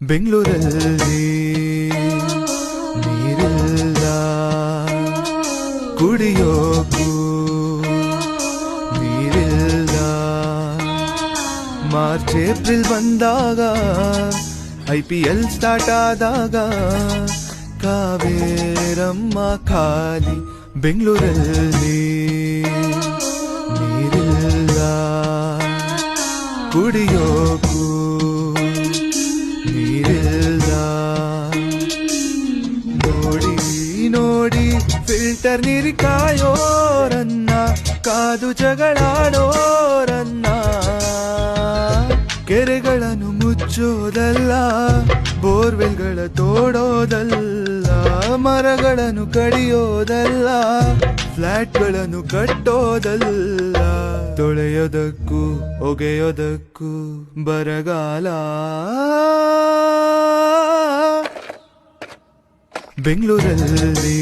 ಬೆಂಗಳೂರಲ್ಲಿ ನೀರಿಲ್ಲ, ಕುಡಿಯೋಕು ನೀರಿಲ್ಲ. ಮಾರ್ಚ್ ಏಪ್ರಿಲ್ ಬಂದಾಗ IPL ಸ್ಟಾರ್ಟ್ ಆದಾಗ ಕಾವೇರಮ್ಮ ಖಾಲಿ. ಬೆಂಗಳೂರಲ್ಲಿ ನೀರಿಲ್ಲ, ಕುಡಿಯೋಕು ನೀರಿಲ್ಲ. ನೋಡಿ ನೋಡಿ ಫಿಲ್ಟರ್ ನೀರು ಕಾಯೋರನ್ನ, ಕಾದು ಜಗಳಾಡೋರನ್ನ. ಕೆರೆಗಳನ್ನು ಮುಚ್ಚೋದಲ್ಲ, ಬೋರ್ವೆಲ್ಗಳ ತೋಡೋದಲ್ಲ, ಮರಗಳನ್ನು ಕಡಿಯೋದಲ್ಲ, ಫ್ಲಾಟ್ಗಳನ್ನು ಕಟ್ಟೋದಲ್ಲ. ತೊಳೆಯೋದಕ್ಕೂ ಒಗೆಯೋದಕ್ಕೂ ಬರಗಾಲ. ಬೆಂಗಳೂರಲ್ಲಿ